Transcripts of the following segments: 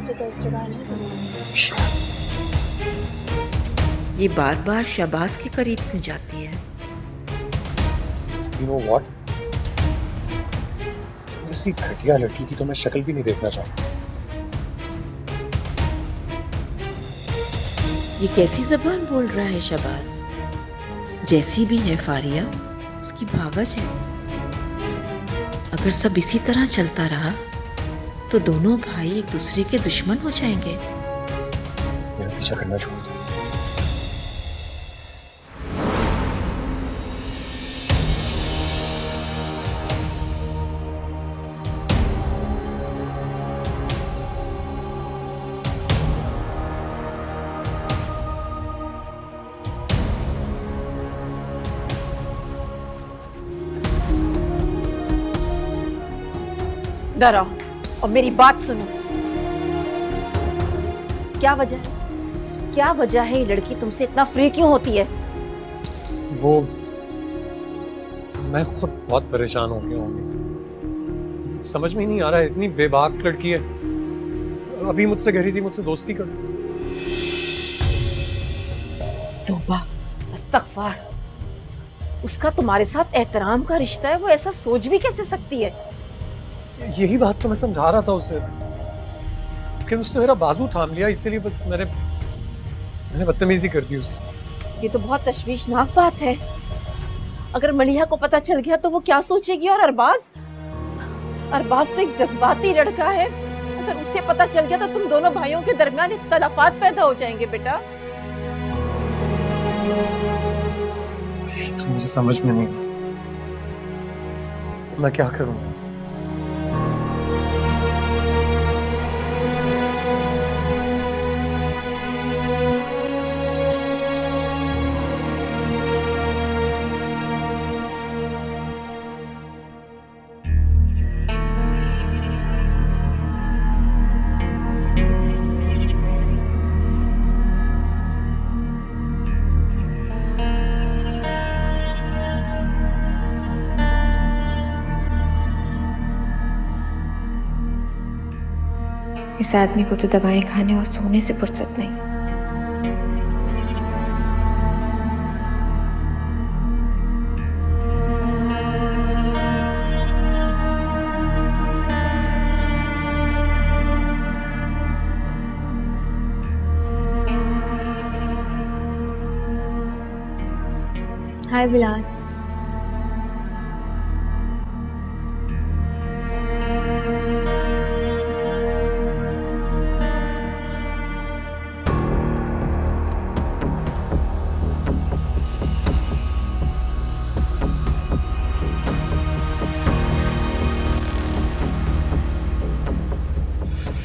किसी का रिश्तेदार नहीं तुम। ये बार बार शहबाज के करीब क्यों जाती है? You know what? ऐसी घटिया लड़की की तो मैं शक्ल भी नहीं देखना चाहता। ये कैसी जबान बोल रहा है शहबाज? जैसी भी है फारिया, उसकी भावज है। अगर सब इसी तरह चलता रहा तो दोनों भाई एक दूसरे के दुश्मन हो जाएंगे। मेरा पीछा करना छोड़ दो। इधर आओ और मेरी बात सुनो। क्या वजह है, क्या वजह है ये लड़की तुमसे इतना फ्री क्यों होती है? वो मैं खुद बहुत परेशान हो गया हूँ। समझ में ही नहीं आ रहा है, इतनी बेबाक लड़की है। अभी मुझसे कह रही थी मुझसे दोस्ती कर। तौबा, अस्तगफार। उसका तुम्हारे साथ एहतराम का रिश्ता है, वो ऐसा सोच भी कैसे सकती है? यही बात तो मैं समझा रहा था उसे, लेकिन उसने मेरा बाजू थाम लिया, इसलिए बस मैंने बदतमीजी कर दी उससे। ये तो बहुत तशवीशनाक बात है। अगर मलिहा को पता चल गया तो वो क्या सोचेगी? और अरबाज तो एक जज्बाती लड़का है। अगर उससे पता चल गया तो तुम दोनों भाइयों के दरमियान इख्तलाफात पैदा हो जाएंगे बेटा। तो मुझे समझ में नहीं, मैं क्या करूं? इस आदमी को तो दवाएं खाने और सोने से फुर्सत नहीं। हाय बिलाल।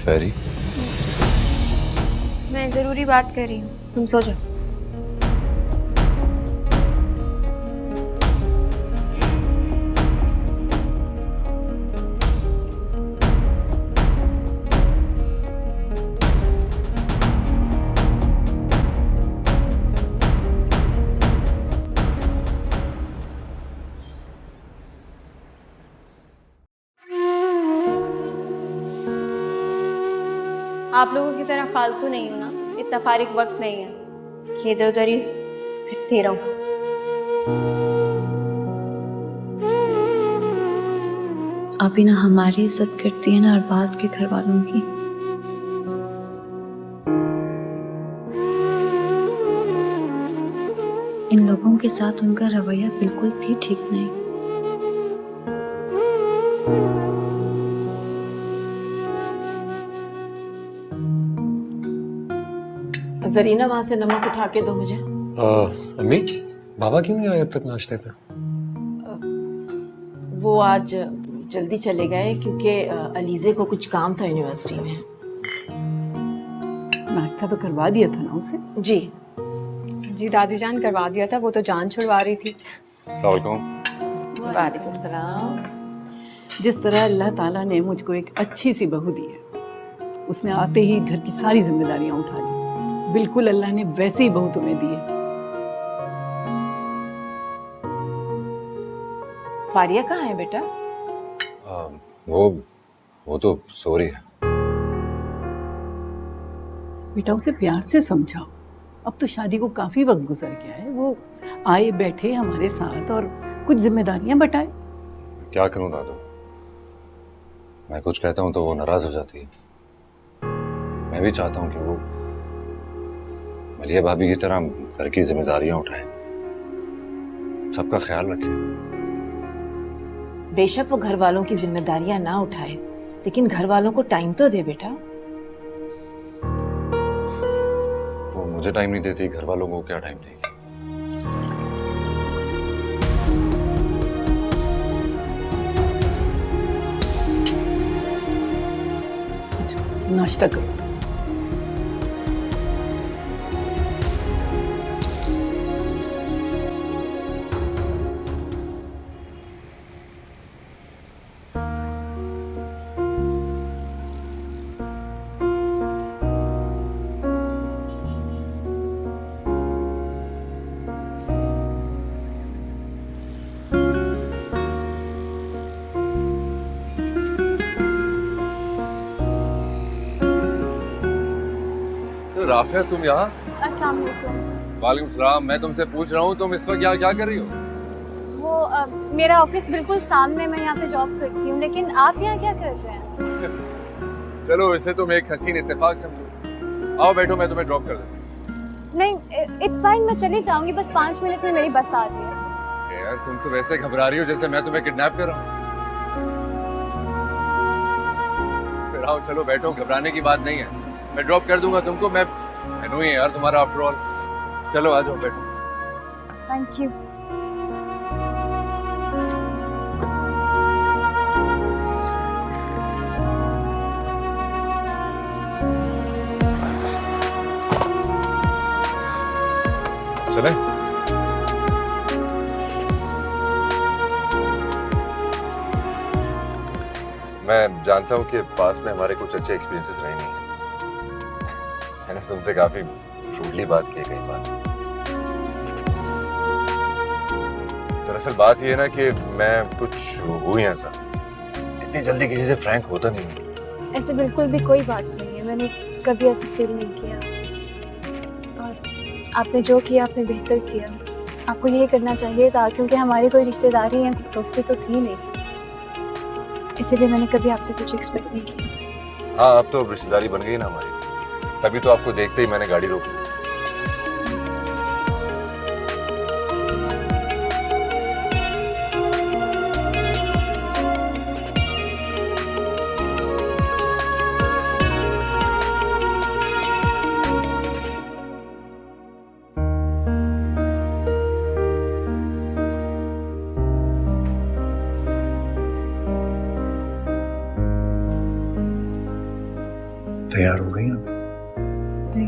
फेरी, मैं जरूरी बात कर रही हूँ, तुम सो जाओ। आप लोगों की तरह फालतू नहीं हो ना, इतना फारिग वक्त नहीं है कि इधर उधर ही फिरती रहूं। अभी ना हमारी इज्जत करती है ना अरबाज के घर वालों की। इन लोगों के साथ उनका रवैया बिल्कुल भी ठीक नहीं। जरीना, वहां से नमक उठा के दो मुझे। अम्मी, बाबा क्यों नहीं आए अब तक नाश्ते पे? वो आज जल्दी चले गए क्योंकि अलीजे को कुछ काम था यूनिवर्सिटी में। नाश्ता तो करवा दिया था ना उसे? जी जी दादी जान करवा दिया था, वो तो जान छुड़वा रही थी। वालेकुम सलाम। जिस तरह अल्लाह ताला ने मुझको एक अच्छी सी बहू दी है, उसने आते ही घर की सारी जिम्मेदारियां उठा ली। बिल्कुल अल्लाह ने वैसे ही बहू तुम्हें दी है। फारिया कहाँ है बेटा? वो तो सो रही है। बेटा उसे प्यार से समझाओ। अब तो शादी को काफी वक्त गुजर गया है, वो आए बैठे हमारे साथ और कुछ जिम्मेदारियां बटाए। क्या करूं दादू, मैं कुछ कहता हूं तो वो नाराज हो जाती है। मैं भी चाहता हूं कि वो मलिया भाभी की तरह घर की जिम्मेदारियां उठाए, सबका ख्याल रखे। बेशक वो घर वालों की जिम्मेदारियां ना उठाए, लेकिन घर वालों को टाइम तो दे बेटा। वो मुझे टाइम नहीं देती, घर वालों को क्या टाइम देगी? अच्छा, नाश्ता करो तो। राफिया तुम यहाँ? अस्सलाम वालेकुम। वालेकुम सलाम। मैं तुमसे पूछ रहा हूँ तुम इस वक्त यहाँ क्या कर रही हो? वो मेरा ऑफिस बिल्कुल सामने, मैं यहाँ पे जॉब करती हूँ, लेकिन आप यहाँ क्या कर रहे हैं? चलो इसे तुम एक हसीन इत्तेफाक समझो। आओ बैठो, मैं तुम्हें ड्रॉप कर देता हूँ। नहीं, इट्स फाइन, मैं चली जाऊंगी, बस 5 मिनट में मेरी बस आ रही है। यार तुम तो वैसे घबरा रही हो जैसे मैं तुम्हें किडनैप कर रहा हूँ। फिर आओ चलो बैठो, घबराने की बात नहीं है, मैं ड्रॉप कर दूंगा तुमको। मैं बहनों ही यार तुम्हारा आफ्टर ऑल। चलो आ जाओ बैठो। Thank you. चले? मैं जानता हूँ कि पास में हमारे कुछ अच्छे एक्सपीरियंसेस रहे नहीं हैं। मैंने तुमसे काफी फ्रूटली बात की कई बार। दरअसल बात ये है ना कि मैं कुछ हूँ ही ऐसा, इतनी जल्दी किसी से फ्रैंक होता नहीं हूँ। ऐसे बिल्कुल भी कोई बात नहीं है, मैंने कभी ऐसा फील नहीं किया। और आपने जो किया आपने बेहतर किया, आपको ये करना चाहिए था, क्योंकि हमारी कोई रिश्तेदारी या दोस्ती तो थी नहीं, इसीलिए मैंने कभी आपसे कुछ एक्सपेक्ट नहीं किया। हाँ अब तो रिश्तेदारी बन गई ना हमारी, तभी तो आपको देखते ही मैंने गाड़ी रोक ली। तैयार हो गई आप? जी।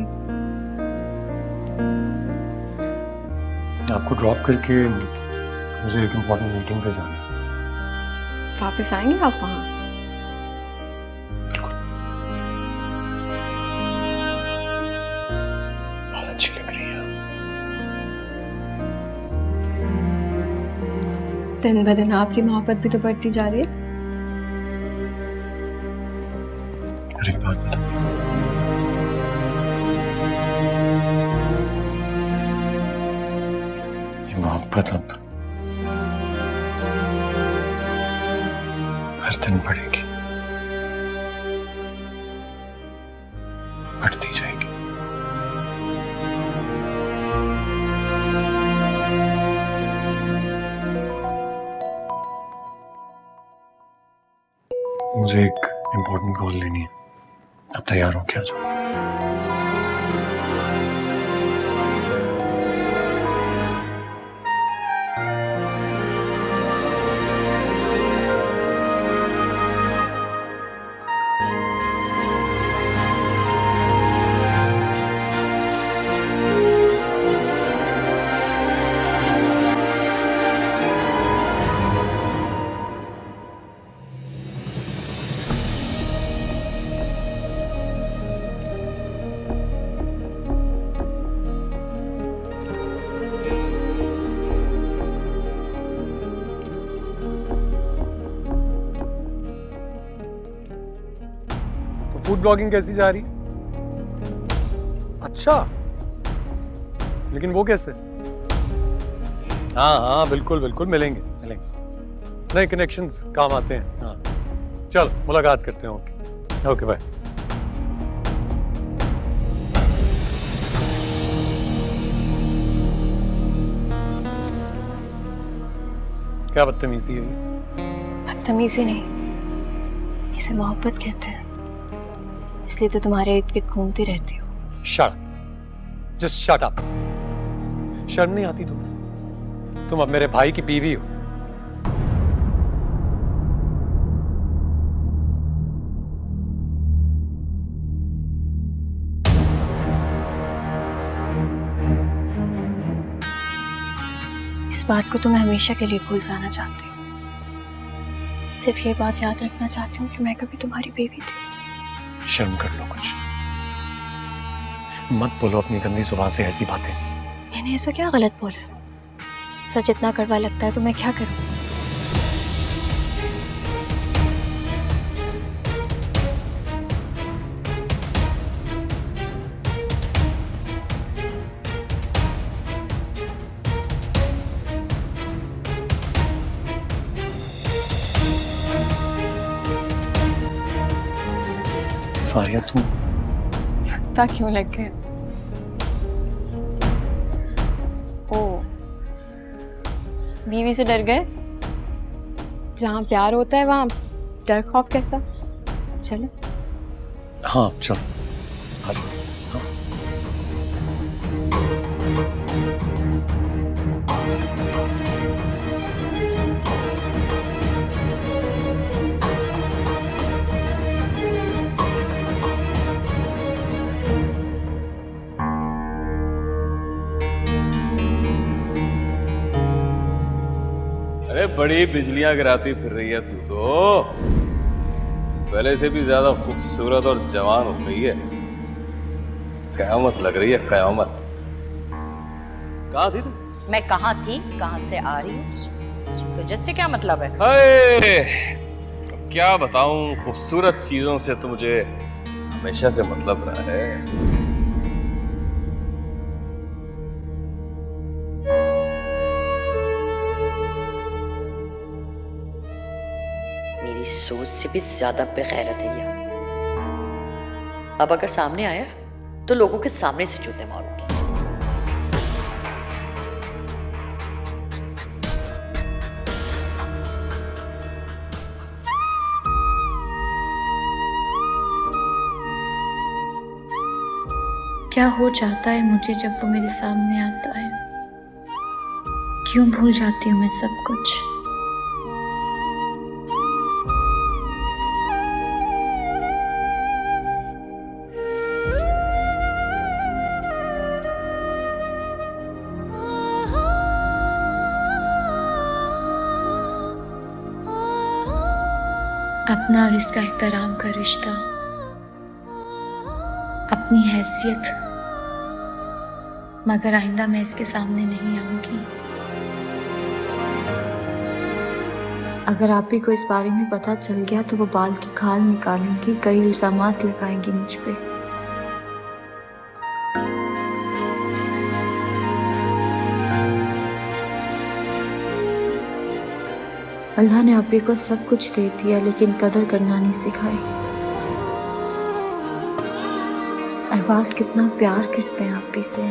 आपको ड्रॉप करके मुझे एक इम्पोर्टेंट मीटिंग पे जाना है। वापस आएंगे आप वहाँ? बहुत अच्छी लग रही है आप। दिन ब दिन आपकी मोहब्बत भी तो बढ़ती जा रही है। और एक बात बता, ये मोहब्बत अब हर दिन बढ़ेगी, बढ़ती जाएगी। मुझे एक इम्पोर्टेंट कॉल लेनी है, अब तैयार हो क्या? जाओ। फूड ब्लॉगिंग कैसी जा रही है? अच्छा, लेकिन वो कैसे? हाँ हाँ बिल्कुल बिल्कुल, मिलेंगे मिलेंगे, नए कनेक्शंस काम आते हैं। हाँ चल मुलाकात करते हैं। Okay okay bye. क्या बदतमीजी है ये? बदतमीजी नहीं, इसे मोहब्बत कहते हैं, इसलिए तो तुम्हारे इर्द गिर्द घूमती रहती हूँ। Shut up, just shut up. शर्म नहीं आती तुम्हें? तुम अब मेरे भाई की बीवी हो। इस बात को तो मैं हमेशा के लिए भूल जाना चाहती हूँ। सिर्फ ये बात याद रखना चाहती हूँ कि मैं कभी तुम्हारी बीवी थी। शर्म कर लो कुछ, मत बोलो अपनी गंदी जुबान से ऐसी बातें। मैंने ऐसा क्या गलत बोला? सच इतना कड़वा लगता है तो मैं क्या करूँ? फारिया तुम पता क्यों लग गए? ओ, बीवी से डर गए? जहाँ प्यार होता है वहाँ डर खौफ कैसा? चलो। हाँ चल आ जाओ। हाँ। अरे बड़ी बिजलियां गिराती फिर रही है तू तो, पहले से भी ज्यादा खूबसूरत और जवान हो गई है। कयामत लग रही है, कयामत। कहाँ थी तू? मैं कहाँ थी, कहाँ से आ रही हूँ, तो जिससे क्या मतलब है? हाय, अब क्या बताऊं, खूबसूरत चीजों से तो मुझे हमेशा से मतलब रहा है। मेरी सोच से भी ज्यादा बेगैरत है यह। अब अगर सामने आया तो लोगों के सामने से जूते मारूंगी। क्या हो जाता है मुझे जब वो मेरे सामने आता है? क्यों भूल जाती हूँ मैं सब कुछ? अपना और इसका एहतराम का रिश्ता, अपनी हैसियत, मगर आइंदा मैं इसके सामने नहीं आऊंगी। अगर आप ही को इस बारे में पता चल गया तो वो बाल की खाल निकालेंगी, कई इल्जामात लगाएंगी मुझ पे। अल्लाह ने आप ही को सब कुछ दे दिया लेकिन कदर करना नहीं सिखाई। अरबाज कितना प्यार करते हैं आप ही से,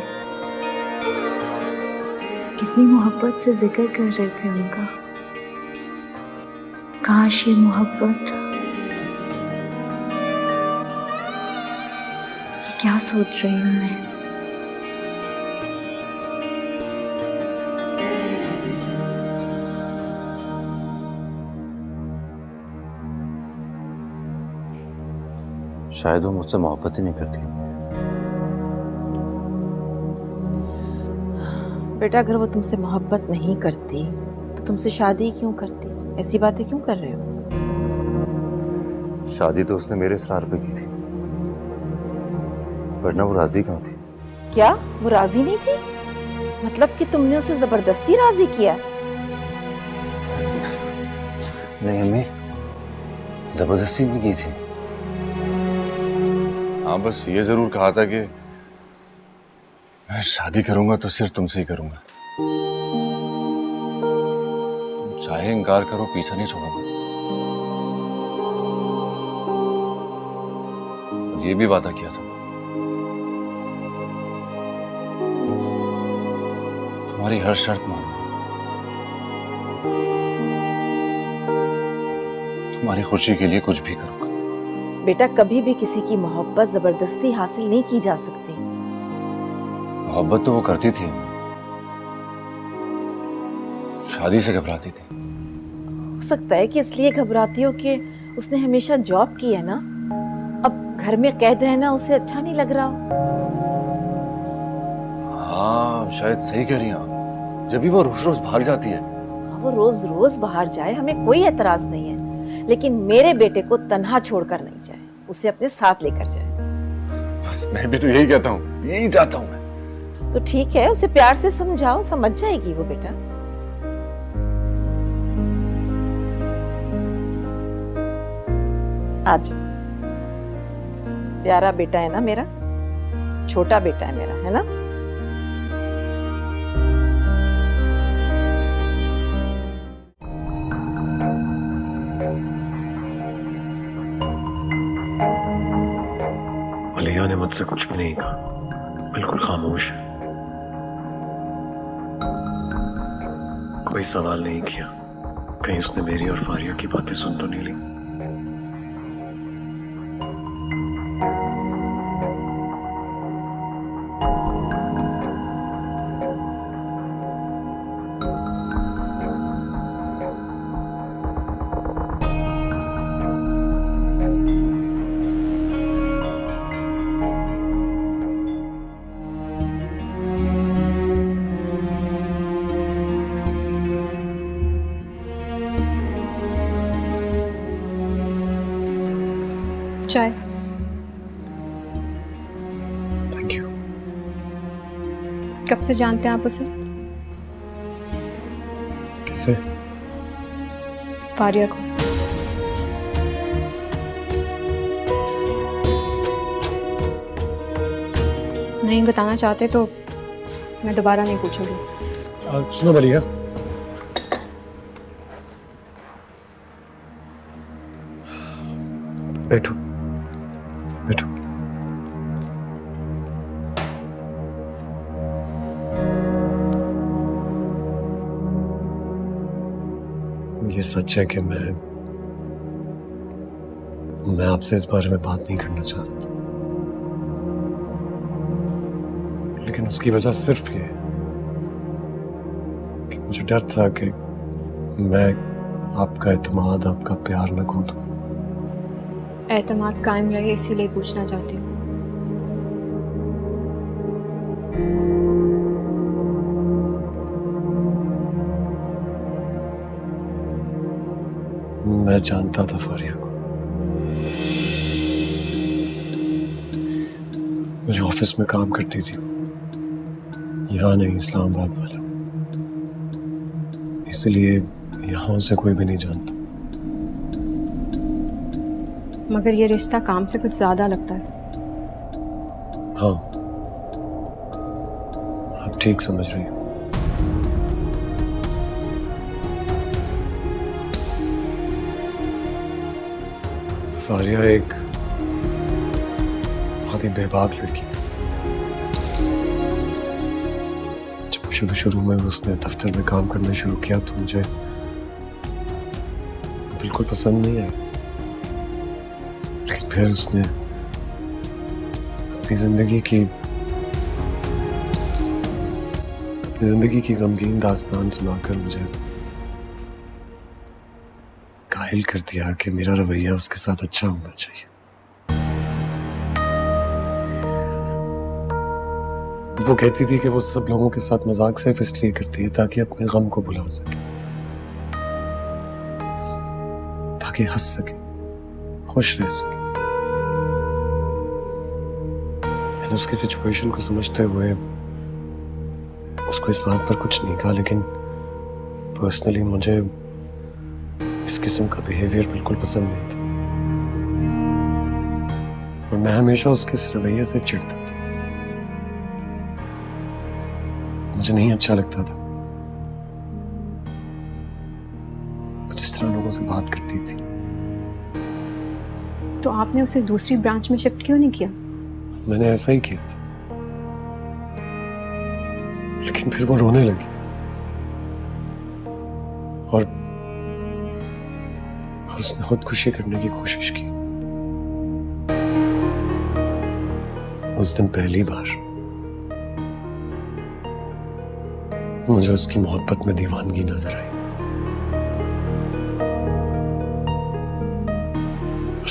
कितनी मोहब्बत से जिक्र कर रहे थे उनका। काश ये मोहब्बत, ये क्या सोच रही हूँ मैं? शायद वो मुझसे मोहब्बत ही नहीं करती। बेटा, अगर वो तुमसे मोहब्बत नहीं करती तो तुमसे शादी क्यों करती? ऐसी बातें क्यों कर रहे हो? शादी तो उसने मेरे इसरार पे की थी, वरना वो राजी कहाँ थी? क्या वो राजी नहीं थी? मतलब कि तुमने उसे जबरदस्ती राजी किया? नहीं अम्मी, जबरदस्ती नहीं की थी। हाँ बस ये जरूर कहा था कि मैं शादी करूंगा तो सिर्फ तुमसे ही करूंगा। तुम चाहे इनकार करो, पीछा नहीं छोड़ूंगा। ये भी वादा किया था, तुम्हारी हर शर्त मानूंगा, तुम्हारी खुशी के लिए कुछ भी करूंगा। बेटा, कभी भी किसी की मोहब्बत जबरदस्ती हासिल नहीं की जा सकती। मोहब्बत तो वो करती थी, शादी से घबराती थी। हो सकता है कि इसलिए घबराती हो कि उसने हमेशा जॉब की है ना, अब घर में कैद रहना उसे अच्छा नहीं लग रहा हो। हाँ, शायद सही कह रही हैं आप। जब भी वो रोज रोज भाग जाती है। वो रोज रोज बाहर जाए, हमें कोई एतराज नहीं है, लेकिन मेरे बेटे को तन्हा छोड़कर नहीं जाए, उसे अपने साथ लेकर जाए। बस मैं भी तो यही कहता हूँ, यही चाहता हूँ मैं। तो ठीक है, उसे प्यार से समझाओ, समझ जाएगी वो बेटा। आज प्यारा बेटा है ना मेरा, छोटा बेटा है मेरा, है ना? मलिया ने मुझसे कुछ भी नहीं कहा, बिल्कुल खामोश है। कोई सवाल नहीं किया, कहीं उसने मेरी और फारिया की बातें सुन तो नहीं ली। चाय। Thank you. कब से जानते हैं आप उसे? कैसे? फारिया को। नहीं बताना चाहते तो मैं दोबारा नहीं पूछूंगी। सुनो मलिया, बैठो बैठो। ये सच है कि मैं आपसे इस बारे में बात नहीं करना चाह रहा था, लेकिन उसकी वजह सिर्फ ये है कि मुझे डर था कि मैं आपका एतमाद, आपका प्यार न खो दूं। एतमाद कायम रहे इसीलिए पूछना चाहती हूँ। मैं जानता था फारिया को। मेरे ऑफिस में काम करती थी, यहाँ नहीं, इस्लामाबाद वाला, इसलिए यहाँ से कोई भी नहीं जानता। मगर ये रिश्ता काम से कुछ ज्यादा लगता है। हाँ, आप ठीक समझ रही हो। फारिया एक बहुत ही बेबाक लड़की थी। जब शुरू में उसने दफ्तर में काम करना शुरू किया तो मुझे बिल्कुल पसंद नहीं आई, लेकिन फिर उसने अपनी जिंदगी की गमगीन दास्तान सुनाकर मुझे कायल कर दिया कि मेरा रवैया उसके साथ अच्छा होना चाहिए। वो कहती थी कि वो सब लोगों के साथ मजाक सिर्फ इसलिए करती है ताकि अपने गम को भुला सके, ताकि हंस सके, खुश रह सके। मैंने उसकी सिचुएशन को समझते हुए उसको इस बात पर कुछ नहीं कहा, लेकिन पर्सनली मुझे इस किस्म का बिहेवियर बिल्कुल पसंद नहीं था और मैं हमेशा उसके इस रवैये से चिढ़ता था। मुझे नहीं अच्छा लगता था जिस तरह लोगों से बात करती थी। तो आपने उसे दूसरी ब्रांच में शिफ्ट क्यों नहीं किया? मैंने ऐसा ही किया था, लेकिन फिर वो रोने लगी और उसने खुदकुशी करने की कोशिश की। उस दिन पहली बार मुझे उसकी मोहब्बत में दीवानगी नजर आई।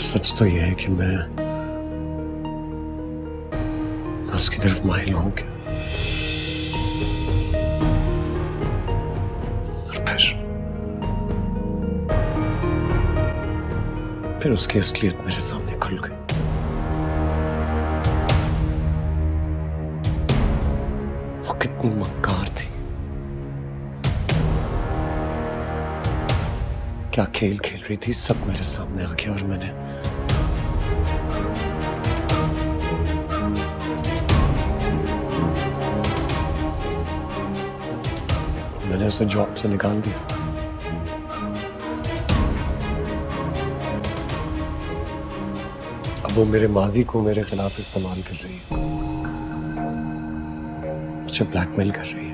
सच तो यह है कि मैं उसकी तरफ माहिल हूं क्या, और फिर उसकी असलियत मेरे सामने खुल गई। वो कितनी मक्कार थी, क्या खेल खेल रही थी, सब मेरे सामने आ गया और मैंने उसे जॉब से निकाल दिया। अब वो मेरे माजी को मेरे खिलाफ इस्तेमाल कर रही है, मुझे ब्लैकमेल कर रही है।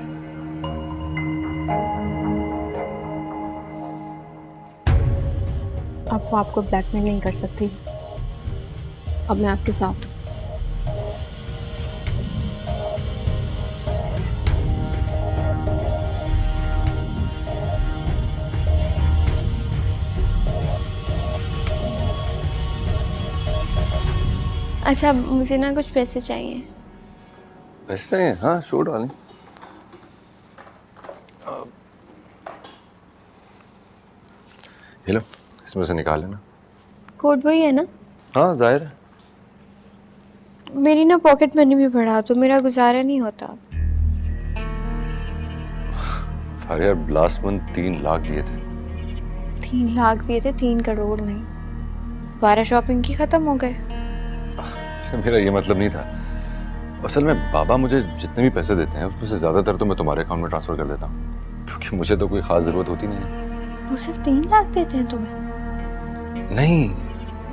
अब वो आपको ब्लैकमेल नहीं कर सकती। अब मैं आपके साथ हूँ। अच्छा, मुझे ना कुछ पैसे चाहिए। पैसे? हाँ, शो डालें। ये लो, इसमें से निकाल लेना। कोड वही है ना? हाँ, जाहिर है। मेरी ना पॉकेट मनी भी बढ़ा, तो मेरा गुजारा नहीं होता। फारिया, लास्ट मंथ 3 लाख दिए थे। 3 लाख दिए थे, 3 करोड़ नहीं। 12 शॉपिंग की खत्म हो गए। मेरा ये मतलब नहीं था। असल में बाबा मुझे जितने भी पैसे देते हैं उसमें से ज्यादातर तो मैं तुम्हारे अकाउंट में ट्रांसफर कर देता हूँ, क्योंकि मुझे तो कोई खास जरूरत होती नहीं है। वो सिर्फ 3 लाख देते हैं तुम्हें? नहीं,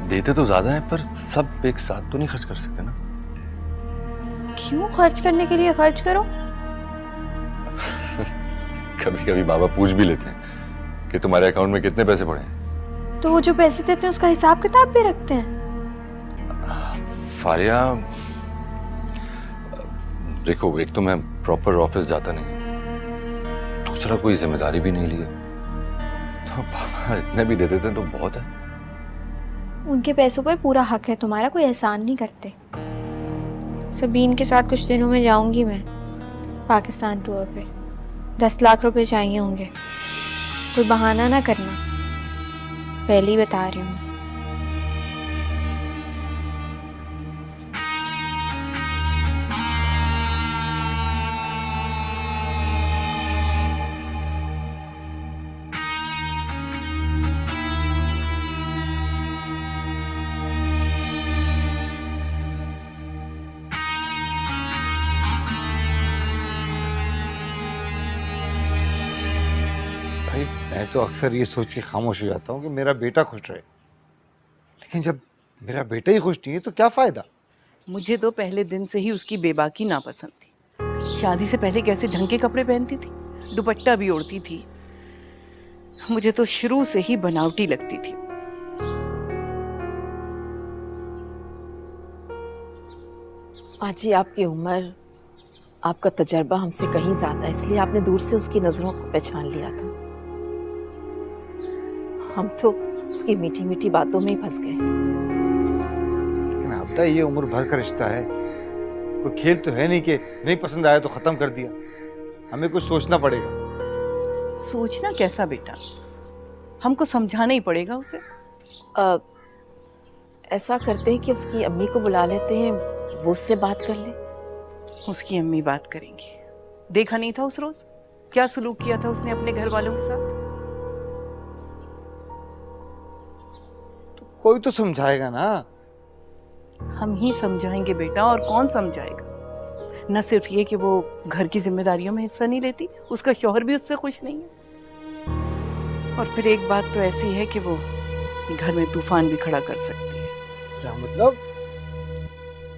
देते तो ज्यादा है, पर सब एक साथ तो नहीं खर्च कर सकते ना। क्यों? खर्च करने के लिए खर्च करो। कभी कभी बाबा पूछ भी लेते हैं कि तुम्हारे अकाउंट में कितने पैसे पड़े हैं। तो वो जो पैसे देते हैं उसका हिसाब किताब भी रखते हैं? फारिया, देखो, एक तो मैं प्रॉपर ऑफिस जाता नहीं, दूसरा कोई जिम्मेदारी भी नहीं ली है, तो पापा इतने भी दे देते तो बहुत है। उनके पैसों पर पूरा हक है तुम्हारा, कोई एहसान नहीं करते। सबीन के साथ कुछ दिनों में जाऊंगी मैं पाकिस्तान टूर पे। 10 लाख रुपए चाहिए होंगे। कोई बहाना ना करना, पहले ही बता रही हूँ। भाई, मैं तो अक्सर ये सोच के खामोश हो जाता हूँ कि मेरा बेटा खुश रहे, लेकिन जब मेरा बेटा ही खुश नहीं है तो क्या फायदा। मुझे तो पहले दिन से ही उसकी बेबाकी नापसंद थी। शादी से पहले कैसे ढंग के कपड़े पहनती थी, दुपट्टा भी ओढ़ती थी। मुझे तो शुरू से ही बनावटी लगती थी। आजी, आपकी उम्र, आपका तजर्बा हमसे कहीं ज्यादा है, इसलिए आपने दूर से उसकी नजरों को पहचान लिया था। हम तो उसकी मीठी मीठी बातों में ही फंस गए। लेकिन आपदा, ये उम्र भर का रिश्ता है, कोई खेल तो है नहीं कि नहीं पसंद आया तो खत्म कर दिया। हमें कुछ सोचना पड़ेगा। सोचना कैसा बेटा, हमको समझाना ही पड़ेगा उसे। ऐसा करते हैं कि उसकी अम्मी को बुला लेते हैं, वो उससे बात कर ले। उसकी अम्मी बात करेंगी। देखा नहीं था उस रोज क्या सलूक किया था उसने अपने घर वालों के साथ? तो कोई तो समझाएगा ना। हम ही समझाएंगे बेटा, और कौन समझाएगा? न सिर्फ ये कि वो घर की जिम्मेदारियों में हिस्सा नहीं लेती, उसका शौहर भी उससे खुश नहीं है। और फिर एक बात तो ऐसी है कि वो घर में तूफान भी खड़ा कर सकती है। क्या मतलब?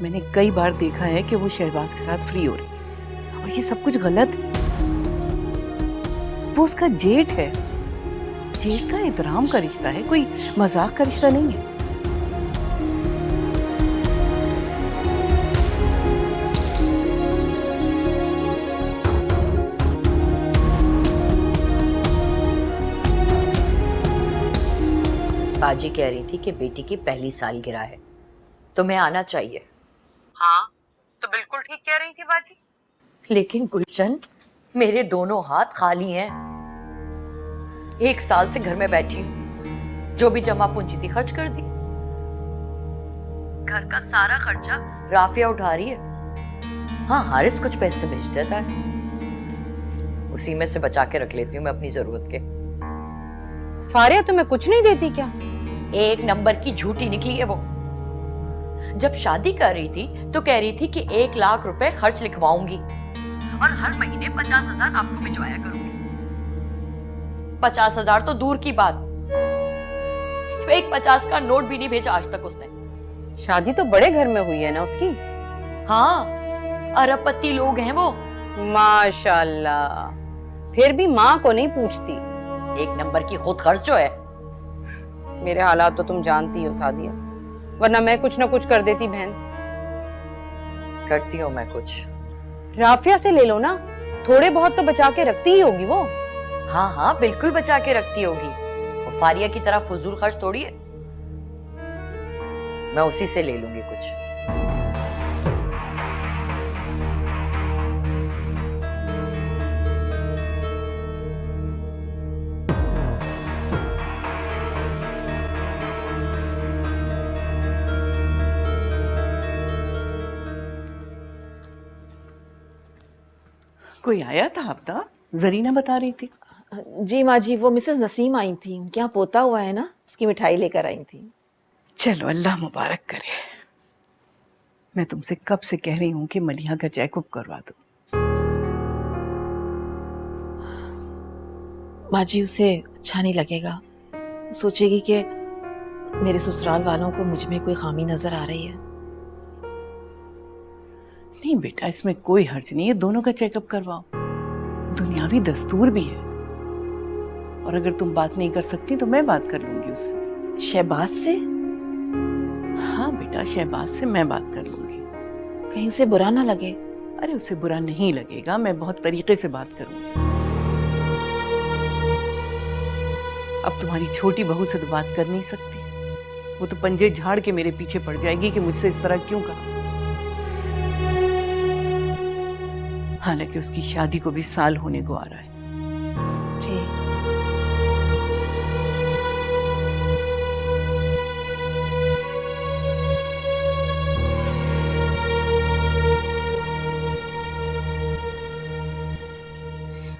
मैंने कई बार देखा है कि वो शहबाज के साथ फ्री हो रही है, और ये सब कुछ गलत है। वो उसका जेठ है, जेठ का एहतराम का रिश्ता है, कोई मजाक का रिश्ता नहीं है। बाजी कह रही थी कि बेटी की पहली सालगिरह है, तुम्हें आना चाहिए। हाँ, तो बिल्कुल ठीक कह रही थी बाजी। लेकिन गुलशन, मेरे दोनों हाथ खाली हैं। 1 साल से घर में बैठी हूँ, जो भी जमा पूंजी थी खर्च कर दी। घर का सारा खर्चा राफिया उठा रही है। हाँ, हारिस कुछ पैसे भेज देता है, उसी में से बचा के रख लेती हूँ मैं अपनी जरूरत के। फारिया तुम्हें कुछ नहीं देती क्या? 1 नंबर की झूठी निकली है वो। जब शादी कर रही थी तो कह रही थी कि 1 लाख रुपए खर्च लिखवाऊंगी और हर महीने 50,000 आपको भिजवाया करूंगी। 50,000 तो दूर की बात, एक 50 का नोट भी नहीं भेजा आज तक उसने। शादी तो बड़े घर में हुई है ना उसकी। हाँ, अरबपति लोग हैं वो। माशाल्लाह, फिर भी माँ को नहीं पूछती। 1 नंबर की खुद खर्च जो है। मेरे हालात तो तुम जानती हो सादिया, वरना मैं कुछ ना कुछ कर देती बहन। करती हूँ मैं कुछ। राफिया से ले लो ना, थोड़े बहुत तो बचा के रखती ही होगी वो। हाँ हाँ, बिल्कुल बचा के रखती होगी। वो फारिया की तरह फजूल खर्च थोड़ी है। मैं उसी से ले लूंगी कुछ। कोई आया था आपका? जरीना बता रही थी। जी माँ जी, वो मिसेस नसीम आई थी, उनके यहाँ पोता हुआ है ना, उसकी मिठाई लेकर आई थी। चलो, अल्लाह मुबारक करे। मैं तुमसे कब से कह रही हूँ कि मलिहा का चेकअप करवा दो। माँ जी, उसे अच्छा नहीं लगेगा, सोचेगी कि मेरे ससुराल वालों को मुझ में कोई खामी नजर आ रही है। नहीं बेटा, इसमें कोई हर्ज नहीं है, दोनों का चेकअप करवाओ, दुनियावी दस्तूर भी है। और अगर तुम बात नहीं कर सकती तो मैं बात कर लूंगी उससे। शहबाज से? हाँ बेटा, शहबाज से मैं बात कर लूंगी। कहीं उसे बुरा ना लगे? अरे उसे बुरा नहीं लगेगा, मैं बहुत तरीके से बात करूंगी। अब तुम्हारी छोटी बहू से तो बात कर नहीं सकती, वो तो पंजे झाड़ के मेरे पीछे पड़ जाएगी कि मुझसे इस तरह क्यों कहा। हालांकि उसकी शादी को भी साल होने को आ रहा है। जी।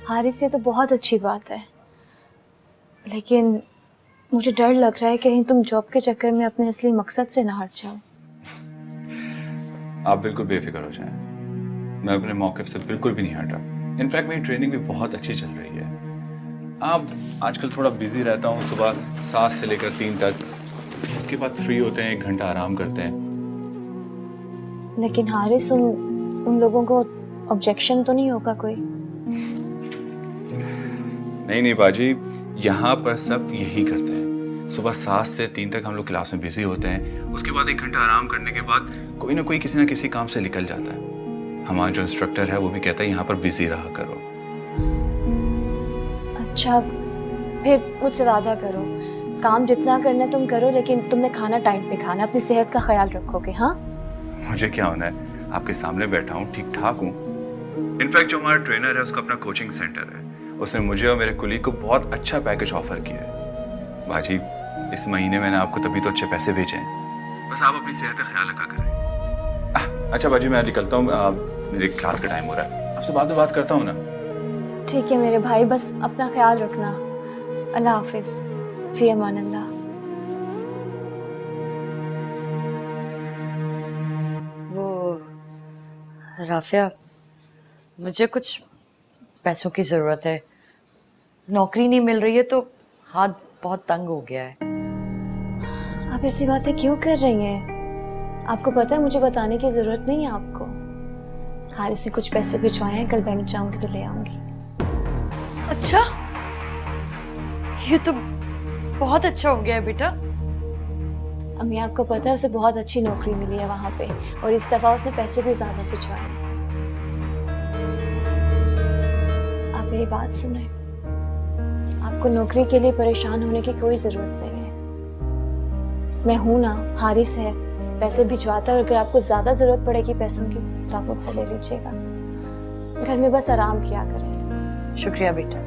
हारिस, ये तो बहुत अच्छी बात है, लेकिन मुझे डर लग रहा है कहीं तुम जॉब के चक्कर में अपने असली मकसद से ना हट जाओ। आप बिल्कुल बेफिक्र हो जाएं, मैं अपने मौक़िफ़ से बिल्कुल भी नहीं हटा। इनफैक्ट मेरी ट्रेनिंग भी बहुत अच्छी चल रही है। आप आजकल थोड़ा बिजी रहता हूँ, सुबह 7 से लेकर 3 तक, उसके बाद फ्री होते हैं, 1 घंटा आराम करते हैं। लेकिन हारिस, उन लोगों को ऑब्जेक्शन तो नहीं होगा कोई? नहीं बाजी, यहाँ पर सब यही करते हैं। सुबह 7 से 3 तक हम लोग क्लास में बिजी होते हैं, उसके बाद 1 घंटा आराम करने के बाद कोई ना कोई किसी ना किसी काम से निकल जाता है। हमारा जो इंस्ट्रक्टर है वो भी कहता है यहाँ पर बिजी रहा करो। अच्छा, फिर मुझसे वादा करो, काम जितना करना तुम करो, लेकिन तुमने खाना टाइम पे खाना, अपनी सेहत का ख्याल रखोगे? हाँ, मुझे क्या होना है, आपके सामने बैठा हूँ, ठीक ठाक हूँ। इनफैक्ट जो हमारा ट्रेनर है उसका अपना कोचिंग सेंटर है, उसने मुझे और मेरे कुलीग को बहुत अच्छा पैकेज ऑफर किया है। बाजी, इस महीने मैंने आपको तभी तो अच्छे पैसे भेजे हैं, बस आप अपनी सेहत का ख्याल रखा करें। अच्छा बाजी, मैं निकलता हूँ, मेरे क्लास का टाइम हो रहा है, आपसे बाद में बात करता हूँ ना। ठीक है मेरे भाई, बस अपना ख्याल रखना। अल्लाह हाफिज, फी अमान अल्लाह। वो राफिया, मुझे कुछ पैसों की ज़रूरत है। नौकरी नहीं मिल रही है तो हाथ बहुत तंग हो गया है। आप ऐसी बातें क्यों कर रही हैं? आपको पता है मुझे बताने की जरूरत नहीं है आपको। हारिस ने कुछ पैसे भिजवाए हैं, कल बैंक जाऊंगी तो ले आऊंगी। अच्छा, ये तो बहुत अच्छा हो गया है बेटा। अम्मी आपको पता है उसे बहुत अच्छी नौकरी मिली है वहां पे, और इस दफा उसने पैसे भी ज्यादा भिजवाए हैं। आप मेरी बात सुने, आपको नौकरी के लिए परेशान होने की कोई जरूरत नहीं है। मैं हूं ना, हारिस है, पैसे भिजवाता है, और अगर आपको ज्यादा जरूरत पड़ेगी पैसों की तो आप मुझसे ले लीजिएगा। घर में बस आराम किया करें। शुक्रिया बेटा,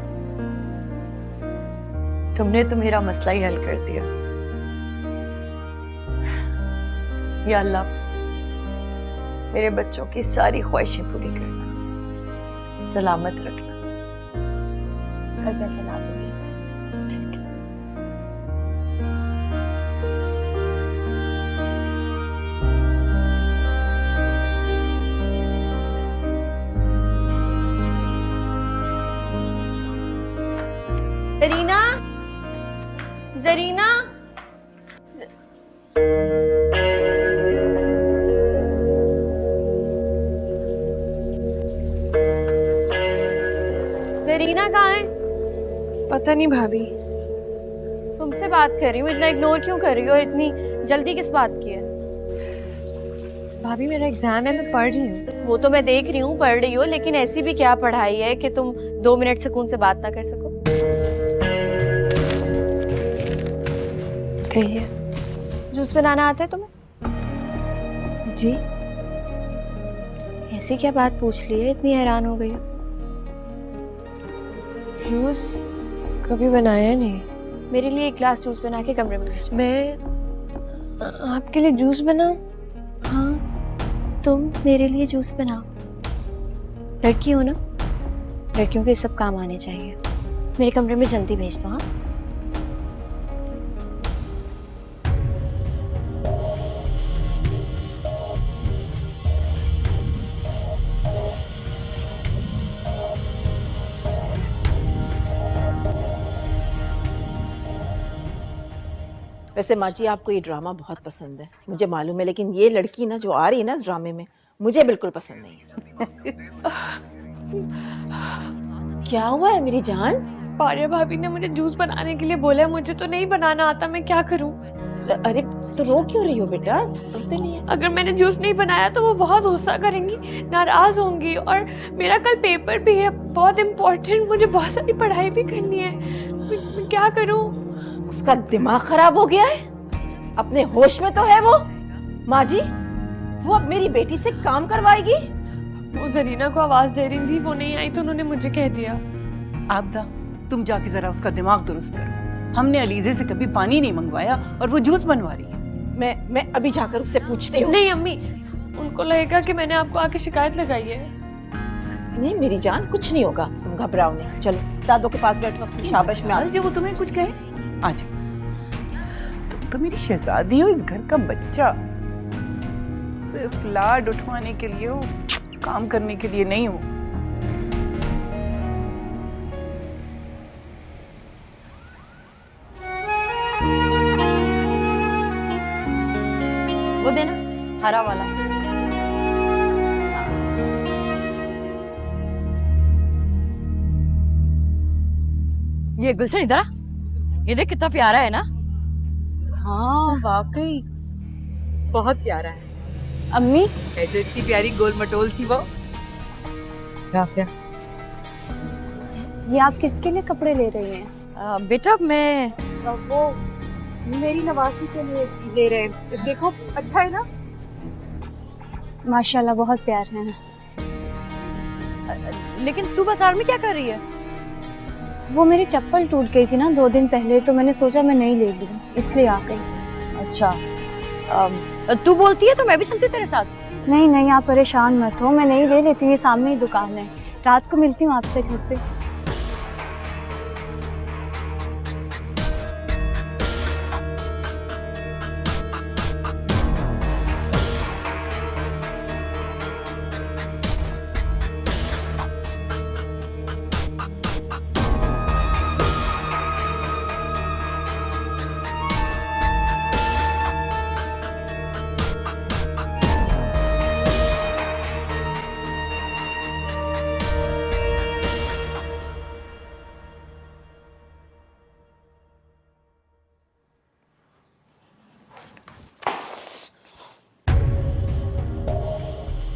तुमने तो मेरा मसला ही हल कर दिया। या अल्लाह, मेरे बच्चों की सारी ख्वाहिशें पूरी करना, सलामत रखना। कल पैसे ला दूंगी। जरीना, जरीना, जरीना कहाँ है? पता नहीं भाभी। तुमसे बात कर रही हूँ, इतना इग्नोर क्यों कर रही हो? और इतनी जल्दी किस बात की है? भाभी मेरा एग्जाम है, मैं पढ़ रही हूँ। वो तो मैं देख रही हूँ, पढ़ रही हो, लेकिन ऐसी भी क्या पढ़ाई है कि तुम 2 मिनट सुकून से बात ना कर सको? कहिए। जूस बनाना आता है तुम्हें? जी। ऐसी क्या बात पूछ ली है, इतनी हैरान हो गई हो? जूस कभी बनाया नहीं। मेरे लिए एक ग्लास जूस बना के कमरे में भेजो। मैं आपके लिए जूस बनाऊं? हाँ, तुम मेरे लिए जूस बनाओ। लड़की हो ना, लड़कियों के ये सब काम आने चाहिए। मेरे कमरे में जल्दी भेज दो। हाँ, वैसे माँ जी आपको ये ड्रामा बहुत पसंद है, मुझे मालूम है, लेकिन ये लड़की ना जो आ रही है ना इस ड्रामे में, मुझे बिल्कुल पसंद नहीं है। क्या हुआ है मेरी जान? फारिया भाभी ने मुझे जूस बनाने के लिए बोला है, मुझे तो नहीं बनाना आता, मैं क्या करूं? अरे तो रो क्यों रही हो बेटा? रोते नहीं है। अगर मैंने जूस नहीं बनाया तो वो बहुत गुस्सा करेंगी, नाराज होंगी, और मेरा कल पेपर भी है बहुत इम्पोर्टेंट, मुझे बहुत सारी पढ़ाई भी करनी है। मैं क्या करूं? उसका दिमाग खराब हो गया है, अपने होश में तो है वो? माँ जी, वो अब मेरी बेटी से काम करवाएगी? वो जरीना को आवाज दे रही थी, वो नहीं आई तो उन्होंने मुझे कह दिया। आपदा, तुम जाके जरा उसका दिमाग दुरुस्त करो। हमने अलीजे से कभी पानी नहीं मंगवाया और वो जूस बनवा रही है। मैं अभी जाकर उससे पूछती हूँ। नहीं अम्मी, उनको लगेगा कि मैंने आपको आके शिकायत लगाई है। नहीं मेरी जान, कुछ नहीं होगा, तुम घबराओ नहीं। चलो दादों के पास बैठो, अपनी शाबाश में। जो वो तुम्हें कुछ कहे, आज तुम तो मेरी शहजादी हो, इस घर का बच्चा। सिर्फ लाड उठवाने के लिए हो, काम करने के लिए नहीं हो। वो देना, हरा वाला। ये गुलशन इधर आ, ये देख कितना प्यारा है ना। हाँ वाकई बहुत प्यारा है। अम्मी, है जो इतनी प्यारी गोल मटोल सी वो। राफिया, ये आप किसके लिए कपड़े ले रही हैं? बेटा मैं वो मेरी नवासी के लिए ले रहे हैं। देखो अच्छा है ना? माशाल्लाह बहुत प्यार है। लेकिन तू बाजार में क्या कर रही है? वो मेरी चप्पल टूट गई थी ना 2 दिन पहले, तो मैंने सोचा मैं नहीं ले लूं, इसलिए आ गई। अच्छा, तू बोलती है तो मैं भी चलती तेरे साथ। नहीं नहीं, आप परेशान मत हो, मैं नहीं ले लेती हूँ, ये सामने ही दुकान है। रात को मिलती हूँ आपसे घर पे।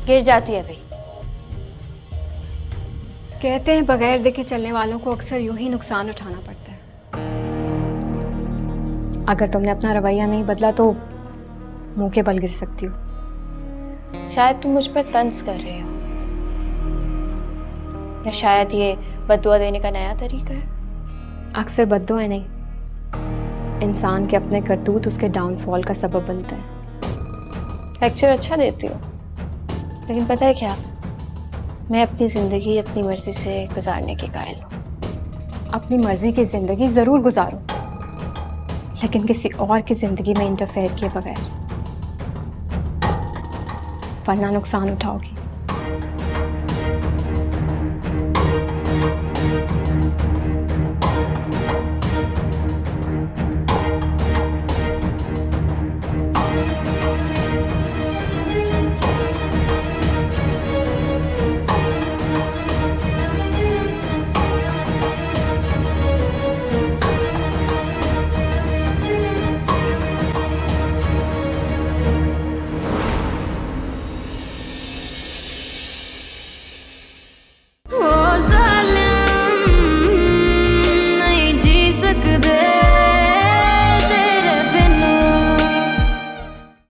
गिर जाती है भाई। कहते हैं बगैर देखे चलने वालों को अक्सर यूं ही नुकसान उठाना पड़ता है। अगर तुमने अपना रवैया नहीं बदला तो मुंह के बल गिर सकती हो। शायद तुम मुझ पर तंज कर रहे हो, या शायद ये बद्दुआ देने का नया तरीका है। अक्सर बद्दुआएं नहीं, इंसान के अपने करतूत उसके डाउनफॉल का सबब बनता है। लेक्चर अच्छा देती हो, लेकिन पता है क्या, मैं अपनी ज़िंदगी अपनी मर्जी से गुजारने के कायल हूँ। अपनी मर्जी की जिंदगी जरूर गुजारो, लेकिन किसी और की जिंदगी में इंटरफेयर किए बगैर, वरना नुकसान उठाओगी।